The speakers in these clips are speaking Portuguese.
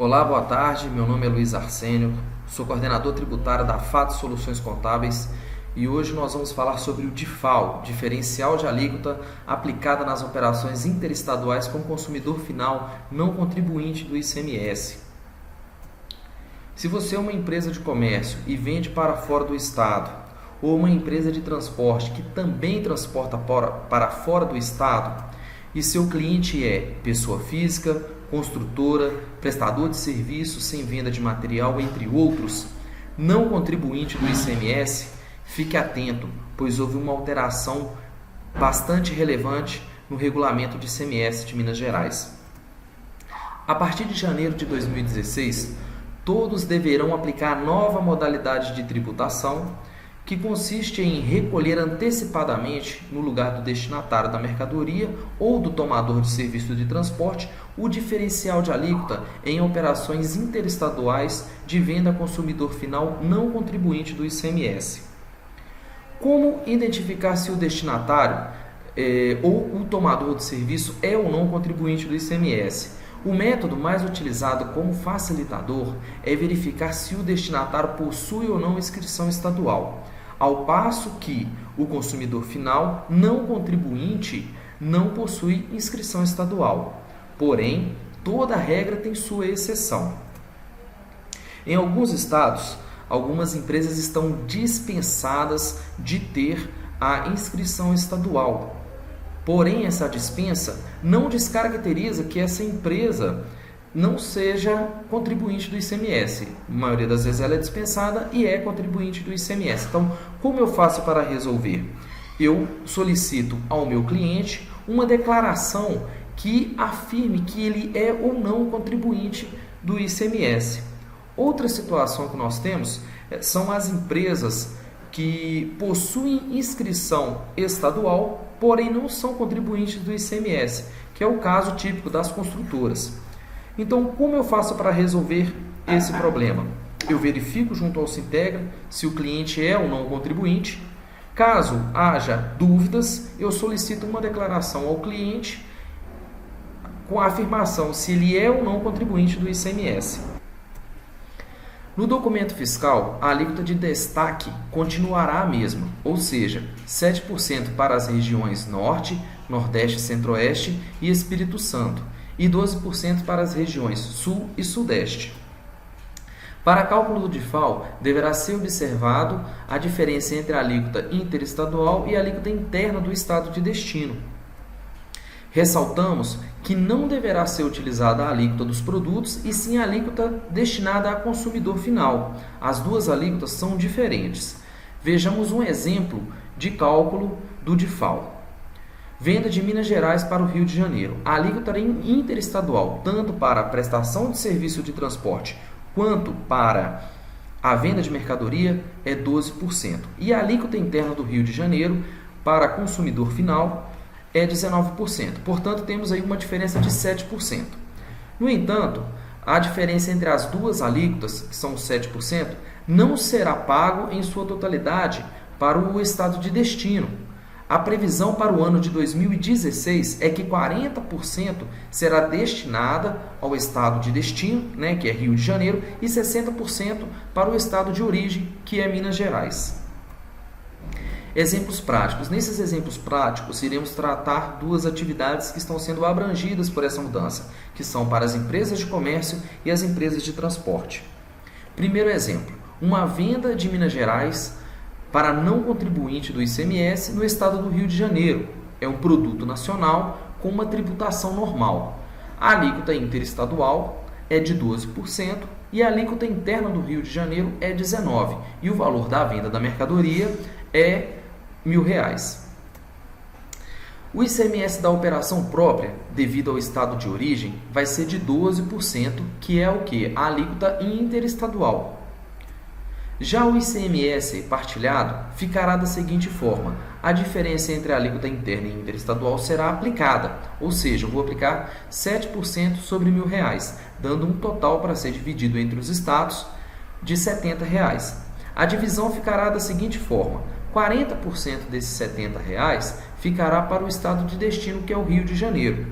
Olá, boa tarde. Meu nome é Luiz Arsênio, sou coordenador tributário da Fato Soluções Contábeis e hoje nós vamos falar sobre o DIFAL, diferencial de alíquota aplicada nas operações interestaduais com consumidor final não contribuinte do ICMS. Se você é uma empresa de comércio e vende para fora do estado, ou uma empresa de transporte que também transporta para fora do estado, e seu cliente é pessoa física, construtora, prestador de serviços sem venda de material, entre outros, não contribuinte do ICMS, fique atento, pois houve uma alteração bastante relevante no regulamento de ICMS de Minas Gerais. A partir de janeiro de 2016, todos deverão aplicar a nova modalidade de tributação, que consiste em recolher antecipadamente, no lugar do destinatário da mercadoria ou do tomador de serviço de transporte, o diferencial de alíquota em operações interestaduais de venda a consumidor final não contribuinte do ICMS. Como identificar se o destinatário ou o tomador de serviço é ou não contribuinte do ICMS? O método mais utilizado como facilitador é verificar se o destinatário possui ou não inscrição estadual, ao passo que o consumidor final não contribuinte não possui inscrição estadual. Porém, toda regra tem sua exceção. Em alguns estados, algumas empresas estão dispensadas de ter a inscrição estadual. Porém, essa dispensa não descaracteriza que essa empresa não seja contribuinte do ICMS. A maioria das vezes ela é dispensada e é contribuinte do ICMS. Então, como eu faço para resolver? Eu solicito ao meu cliente uma declaração que afirme que ele é ou não contribuinte do ICMS. Outra situação que nós temos são as empresas que possuem inscrição estadual, porém não são contribuintes do ICMS, que é o caso típico das construtoras. Então, como eu faço para resolver esse problema? Eu verifico junto ao Sintegra se o cliente é ou não contribuinte. Caso haja dúvidas, eu solicito uma declaração ao cliente com a afirmação se ele é ou não contribuinte do ICMS. No documento fiscal, a alíquota de destaque continuará a mesma, ou seja, 7% para as regiões Norte, Nordeste, Centro-Oeste e Espírito Santo, e 12% para as regiões Sul e Sudeste. Para cálculo do DIFAL, deverá ser observado a diferença entre a alíquota interestadual e a alíquota interna do estado de destino. Ressaltamos que não deverá ser utilizada a alíquota dos produtos e sim a alíquota destinada a consumidor final. As duas alíquotas são diferentes. Vejamos um exemplo de cálculo do DIFAL. Venda de Minas Gerais para o Rio de Janeiro. A alíquota interestadual, tanto para a prestação de serviço de transporte quanto para a venda de mercadoria, é 12%. E a alíquota interna do Rio de Janeiro para consumidor final é 19%. Portanto, temos aí uma diferença de 7%. No entanto, a diferença entre as duas alíquotas, que são 7%, não será pago em sua totalidade para o estado de destino. A previsão para o ano de 2016 é que 40% será destinada ao estado de destino, que é Rio de Janeiro, e 60% para o estado de origem, que é Minas Gerais. Exemplos práticos. Nesses exemplos práticos, iremos tratar duas atividades que estão sendo abrangidas por essa mudança, que são para as empresas de comércio e as empresas de transporte. Primeiro exemplo, uma venda de Minas Gerais para não contribuinte do ICMS no estado do Rio de Janeiro. É um produto nacional com uma tributação normal. A alíquota interestadual é de 12% e a alíquota interna do Rio de Janeiro é 19%. E o valor da venda da mercadoria é R$1.000. O ICMS da operação própria, devido ao estado de origem, vai ser de 12%, que é o que? A alíquota interestadual. Já o ICMS partilhado ficará da seguinte forma: a diferença entre a alíquota interna e interestadual será aplicada, ou seja, eu vou aplicar 7% sobre R$1.000, dando um total para ser dividido entre os estados de R$70. A divisão ficará da seguinte forma: 40% desses R$70 ficará para o estado de destino, que é o Rio de Janeiro.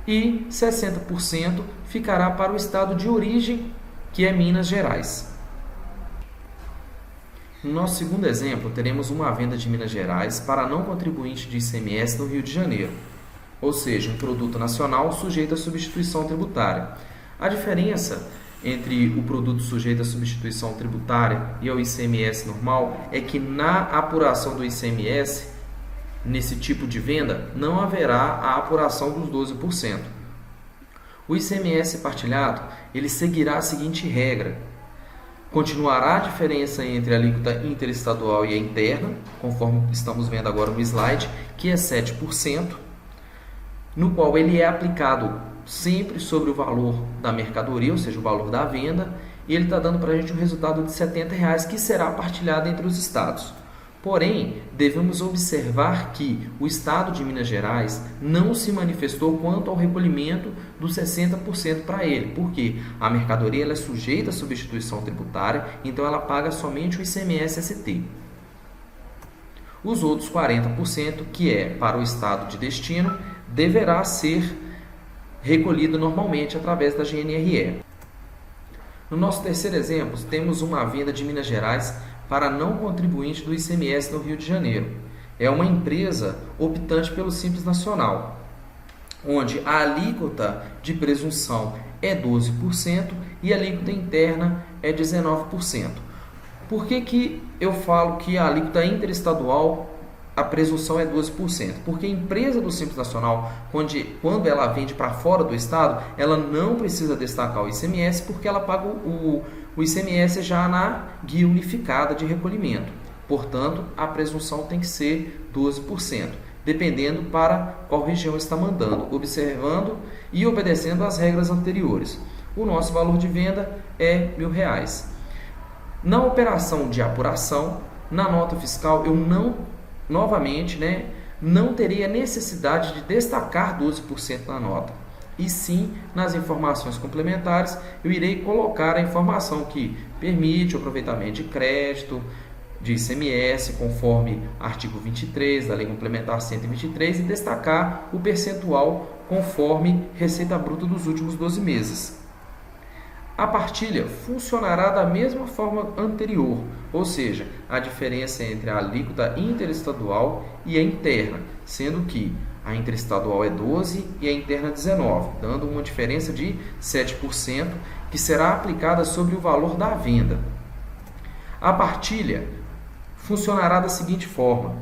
e 60% ficará para o estado de origem, que é Minas Gerais. No nosso segundo exemplo, teremos uma venda de Minas Gerais para não contribuinte de ICMS no Rio de Janeiro, ou seja, um produto nacional sujeito à substituição tributária. A diferença entre o produto sujeito à substituição tributária e ao ICMS normal é que na apuração do ICMS, nesse tipo de venda, não haverá a apuração dos 12%. O ICMS partilhado, ele seguirá a seguinte regra: continuará a diferença entre a alíquota interestadual e a interna, conforme estamos vendo agora no slide, que é 7%, no qual ele é aplicado sempre sobre o valor da mercadoria, ou seja, o valor da venda, e ele está dando para a gente um resultado de R$ 70, que será partilhado entre os estados. Porém, devemos observar que o estado de Minas Gerais não se manifestou quanto ao recolhimento dos 60% para ele, porque a mercadoria ela é sujeita à substituição tributária, então ela paga somente o ICMS-ST. Os outros 40%, que é para o estado de destino, deverá ser recolhido normalmente através da GNRE. No nosso terceiro exemplo, temos uma venda de Minas Gerais para não contribuinte do ICMS no Rio de Janeiro. É uma empresa optante pelo Simples Nacional, onde a alíquota de presunção é 12% e a alíquota interna é 19%. Por que eu falo que a alíquota interestadual, a presunção é 12%? Porque a empresa do Simples Nacional, quando ela vende para fora do estado, ela não precisa destacar o ICMS, porque ela paga o ICMS já na guia unificada de recolhimento. Portanto, a presunção tem que ser 12%, dependendo para qual região está mandando, observando e obedecendo às regras anteriores. O nosso valor de venda é R$ 1.000. Na operação de apuração, na nota fiscal, eu não teria necessidade de destacar 12% na nota. E sim, nas informações complementares, eu irei colocar a informação que permite o aproveitamento de crédito, de ICMS, conforme artigo 23 da Lei Complementar 123, e destacar o percentual conforme Receita Bruta dos últimos 12 meses. A partilha funcionará da mesma forma anterior, ou seja, a diferença entre a alíquota interestadual e a interna, sendo que a interestadual é 12% e a interna 19%, dando uma diferença de 7%, que será aplicada sobre o valor da venda. A partilha funcionará da seguinte forma: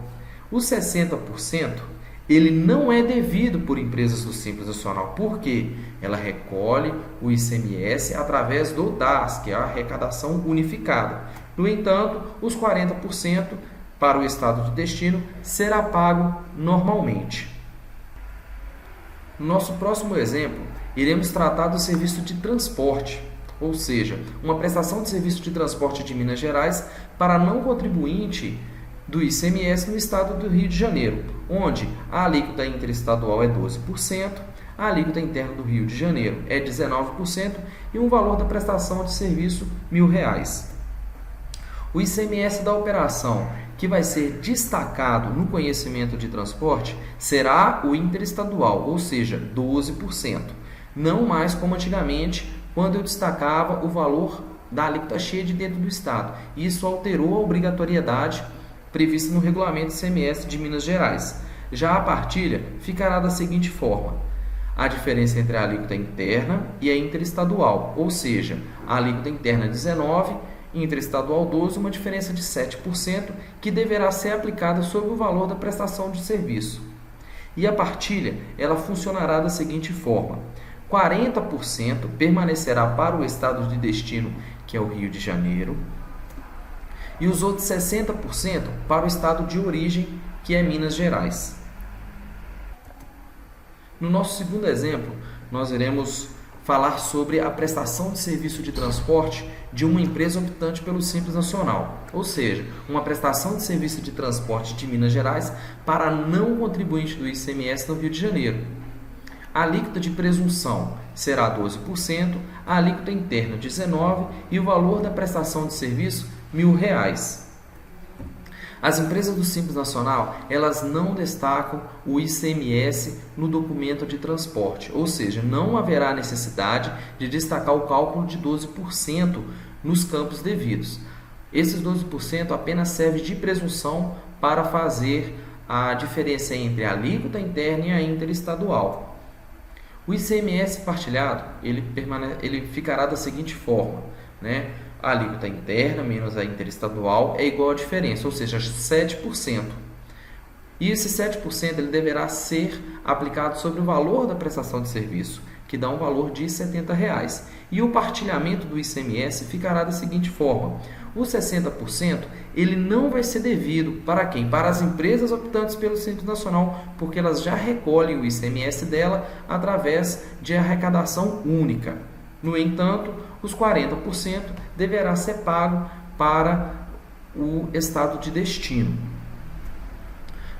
os 60% ele não é devido por empresas do Simples Nacional, porque ela recolhe o ICMS através do DAS, que é a arrecadação unificada. No entanto, os 40% para o estado de destino será pago normalmente. No nosso próximo exemplo, iremos tratar do serviço de transporte, ou seja, uma prestação de serviço de transporte de Minas Gerais para não contribuinte do ICMS no estado do Rio de Janeiro, onde a alíquota interestadual é 12%, a alíquota interna do Rio de Janeiro é 19% e o valor da prestação de serviço R$ 1.000. O ICMS da operação que vai ser destacado no conhecimento de transporte será o interestadual, ou seja, 12%. Não mais como antigamente, quando eu destacava o valor da alíquota cheia de dentro do estado. Isso alterou a obrigatoriedade prevista no regulamento ICMS de Minas Gerais. Já a partilha ficará da seguinte forma: a diferença entre a alíquota interna e a interestadual, ou seja, a alíquota interna 19%, interestadual 12%, uma diferença de 7%, que deverá ser aplicada sobre o valor da prestação de serviço. E a partilha, ela funcionará da seguinte forma: 40% permanecerá para o estado de destino, que é o Rio de Janeiro, e os outros 60% para o estado de origem, que é Minas Gerais. No nosso segundo exemplo, nós iremos falar sobre a prestação de serviço de transporte de uma empresa optante pelo Simples Nacional, ou seja, uma prestação de serviço de transporte de Minas Gerais para não contribuinte do ICMS no Rio de Janeiro. A alíquota de presunção será 12%, a alíquota interna 19% e o valor da prestação de serviço R$ 1.000. As empresas do Simples Nacional, elas não destacam o ICMS no documento de transporte, ou seja, não haverá necessidade de destacar o cálculo de 12% nos campos devidos. Esses 12% apenas serve de presunção para fazer a diferença entre a alíquota interna e a interestadual. O ICMS partilhado, ele ficará da seguinte forma, né? A alíquota interna menos a interestadual é igual à diferença, ou seja, 7%. E esse 7% ele deverá ser aplicado sobre o valor da prestação de serviço, que dá um valor de R$ 70. E o partilhamento do ICMS ficará da seguinte forma: os 60% ele não vai ser devido para quem? Para as empresas optantes pelo Simples Nacional, porque elas já recolhem o ICMS dela através de arrecadação única. No entanto, os 40% deverá ser pago para o estado de destino.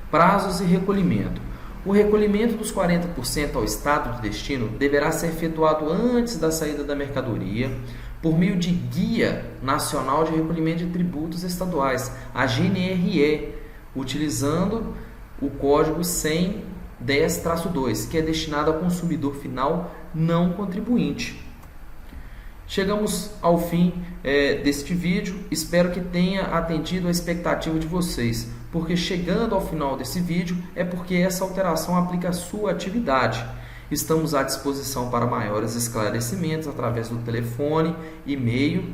Prazos e recolhimento. O recolhimento dos 40% ao estado de destino deverá ser efetuado antes da saída da mercadoria, por meio de Guia Nacional de Recolhimento de Tributos Estaduais, a GNRE, utilizando o código 10010-2, que é destinado ao consumidor final não contribuinte. Chegamos ao fim deste vídeo, espero que tenha atendido a expectativa de vocês, porque chegando ao final desse vídeo é porque essa alteração aplica a sua atividade. Estamos à disposição para maiores esclarecimentos através do telefone, e-mail